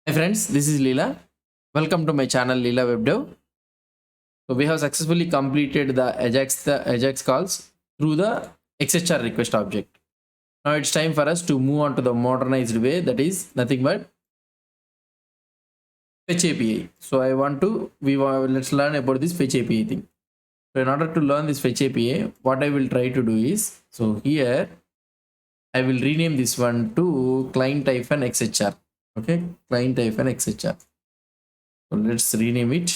Hi friends, this is Leela. Welcome to my channel Leela Web Dev. So we have successfully completed the Ajax calls through the XHR request object. Now it's time for us to move on to the modernized way, that is nothing but Fetch API. So let's learn about this Fetch API thing. So in order to learn this Fetch API, what I will try to do is, so here I will rename this one to client-XHR. Okay, client-XHR. So let's rename it.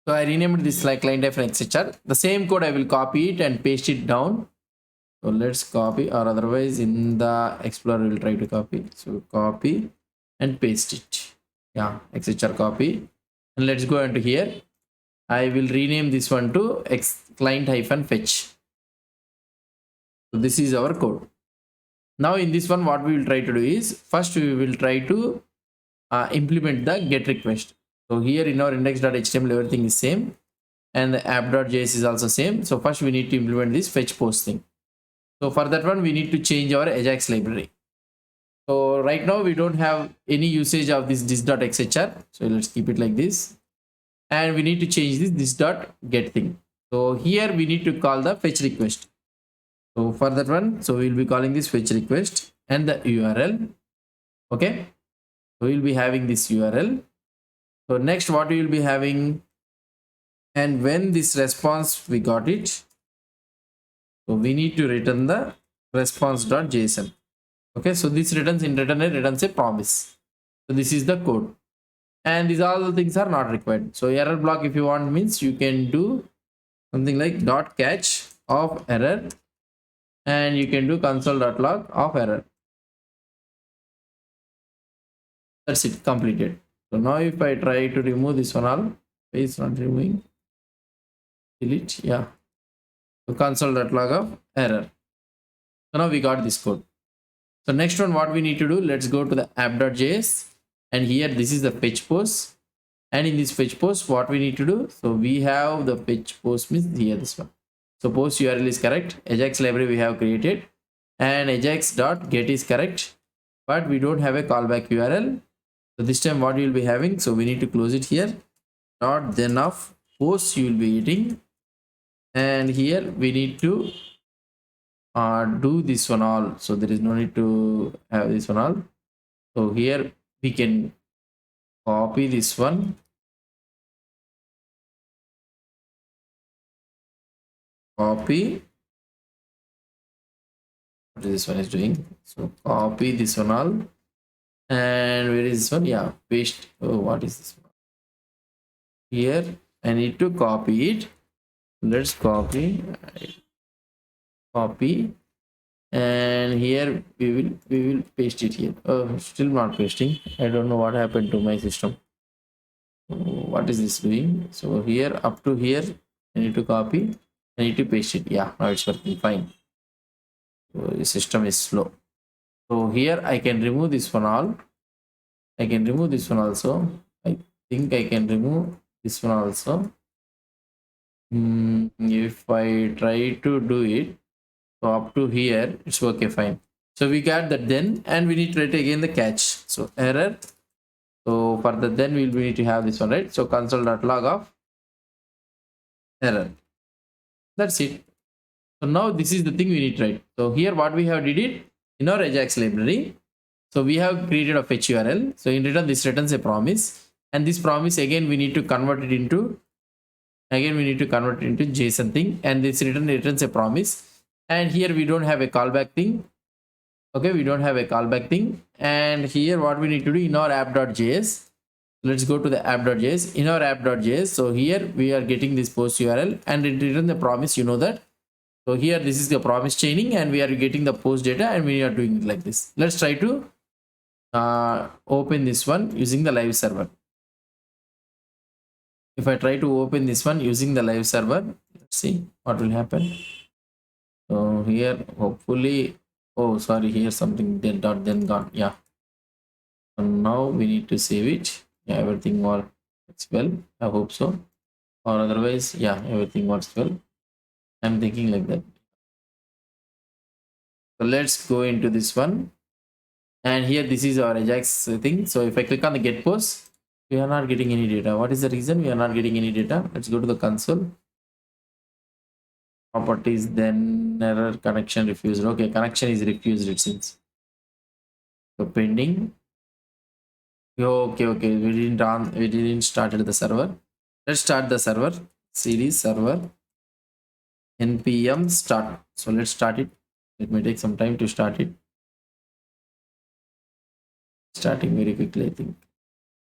So I renamed this like client-XHR. The same code I will copy it and paste it down. So let's copy, or otherwise in the Explorer we'll try to copy. So copy and paste it. Yeah, XHR copy. And let's go into here. I will rename this one to client-fetch. So this is our code. Now in this one, what we will try to do is, first we will try to implement the get request. So here in our index.html, everything is same, and the app.js is also same. So first we need to implement this fetch post thing. So for that one, we need to change our Ajax library. So right now we don't have any usage of this dot.xhr. So let's keep it like this. And we need to change this dot get thing. So here we need to call the fetch request. So for that one, so we'll be calling this fetch request and the URL. Okay. So we'll be having this URL. So next what we will be having, and when this response we got it, so we need to return the response.json. Okay, so this returns a promise. So this is the code, and these all the things are not required. So error block, if you want, means you can do something like dot catch of error, and you can do console.log of error. That's it, completed. So now if I try to remove this one, all it's not removing, delete, yeah. So console.log of error. So now we got this code. So next one, what we need to do, let's go to the app.js, and here this is the fetch post. And in this fetch post, what we need to do, so we have the fetch post means here this one. So post URL is correct, Ajax library we have created, and Ajax.get is correct, but we don't have a callback URL. So this time what you will be having, so we need to close it here. Dot then of post you will be getting, and here we need to do this one all. So there is no need to have this one all. So here we can copy this one, copy what this one is doing. So copy this one all, and where is this one? Yeah, paste. Oh, what is this one? Here I need to copy it. Let's copy, and here we will paste it here. Oh, still not pasting. I don't know what happened to my system. What is this doing? So here up to here I need to copy, I need to paste it. Yeah, now it's working fine. So the system is slow. So here I can remove this one all. I can remove this one also. I think I can remove this one also. If I try to do it, so up to here it's okay, fine. So we got that then, and we need to write again the catch. So error. So for the then we need to have this one, right? So console.log of error. That's it. So now this is the thing we need to write. So here what we have did it in our Ajax library. So we have created a fetch URL. So in return this returns a promise, and this promise again we need to convert it into JSON thing, and this returns a promise. And here we don't have a callback thing. Okay, we don't have a callback thing. And here what we need to do in our app.js, let's go to the app.js. In our app.js, so here we are getting this post URL, and it returns the promise, you know that. So here this is the promise chaining, and we are getting the post data, and we are doing it like this. Let's try to open this one using the live server. If I try to open this one using the live server, let's see what will happen. So here hopefully, oh sorry, here something then gone. Yeah, so now we need to save it. Yeah, everything works well, I hope so, or otherwise, yeah, everything works well. I'm thinking like that. So let's go into this one, And here this is our Ajax thing. So if I click on the get post, we are not getting any data. What is the reason we are not getting any data? Let's go to the console. Properties, then error, connection refused. Okay, connection is refused, it seems. So pending. Okay, we didn't started the server. Let's start the server. Cd server npm start. So let's start it. Let me take some time to start it. Starting very quickly, I think.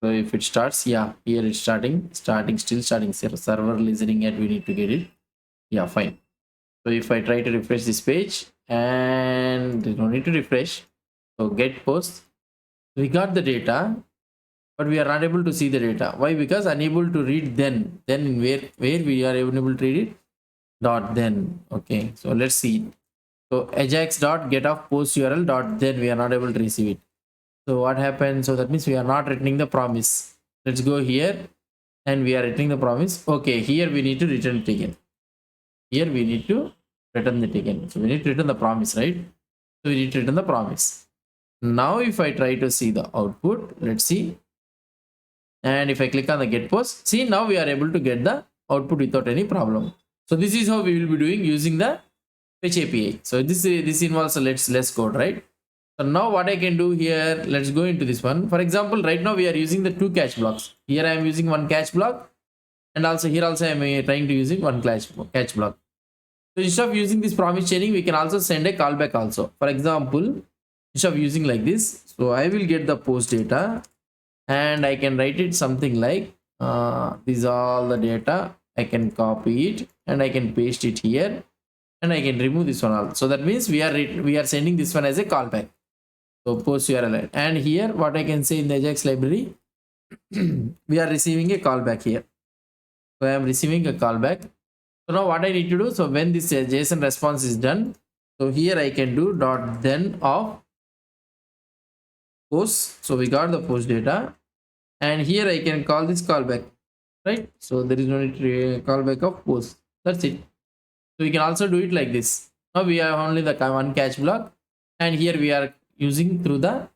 So if it starts, yeah, here it's starting, still starting. Server listening yet, we need to get it. Yeah, fine. So if I try to refresh this page, and you don't need to refresh. So get post, we got the data, but we are not able to see the data. Why? Because unable to read then where we are unable to read it, dot then. Okay, so let's see. So ajax dot get of post URL dot then, we are not able to receive it. So what happened? So that means we are not returning the promise. Let's go here, and we are returning the promise. Okay, here we need to return it again. Here we need to return it again. So we need to return the promise, right? So we need to return the promise. Now if I try to see the output, let's see. And if I click on the get post, see, now we are able to get the output without any problem. So this is how we will be doing using the fetch API. So this involves a less code, right? So now what I can do here, let's go into this one. For example, right now we are using the 2 catch blocks. Here I am using 1 catch block, and also here also I am trying to using 1 catch block. So instead of using this promise chaining, we can also send a callback also. For example, instead of using like this, so I will get the post data, and I can write it something like these are all the data. I can copy it and I can paste it here, and I can remove this one also. So that means we are sending this one as a callback. So post URL, and here what I can say in the Ajax library, we are receiving a callback here. So I am receiving a callback. So now what I need to do, so when this JSON response is done, so here I can do dot then of post. So we got the post data, and here I can call this callback, right? So there is no need to callback of post. That's it. So we can also do it like this. Now we have only the 1 catch block, and here we are using through the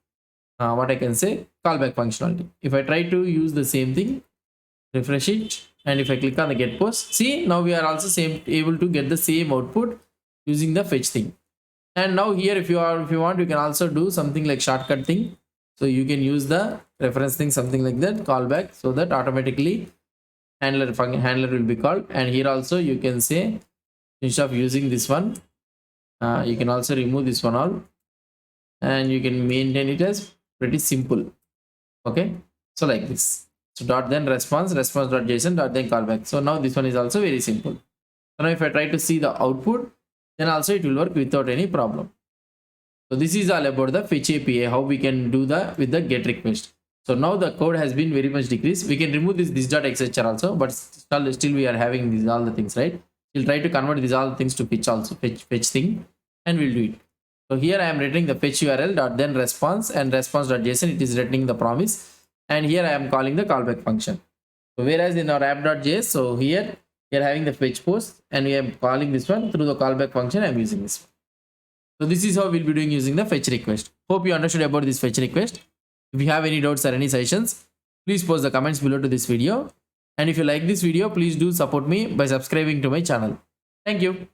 what I can say callback functionality. If I try to use the same thing, refresh it, and if I click on the get post, see, now we are also able to get the same output using the fetch thing. And now here if you want, you can also do something like shortcut thing. So you can use the reference thing, something like that, callback, so that automatically handler will be called. And here also you can say, instead of using this one, you can also remove this one all, and you can maintain it as pretty simple. Okay, so like this. So dot then response dot json dot then callback. So now this one is also very simple. So now if I try to see the output, then also it will work without any problem. So this is all about the fetch API, how we can do with the get request. So now the code has been very much decreased. We can remove this dot etc also, but still we are having these all the things, right? We'll try to convert these all the things to fetch also, fetch thing, and we'll do it. So here I am returning the fetch URL dot then response and response.json. It is returning the promise, and here I am calling the callback function. So whereas in our app.js, so here we are having the fetch post, and we are calling this one through the callback function. I am using this one. So this is how we'll be doing using the fetch request. Hope you understood about this fetch request. If you have any doubts or any suggestions, please post the comments below to this video. And if you like this video, please do support me by subscribing to my channel. Thank you.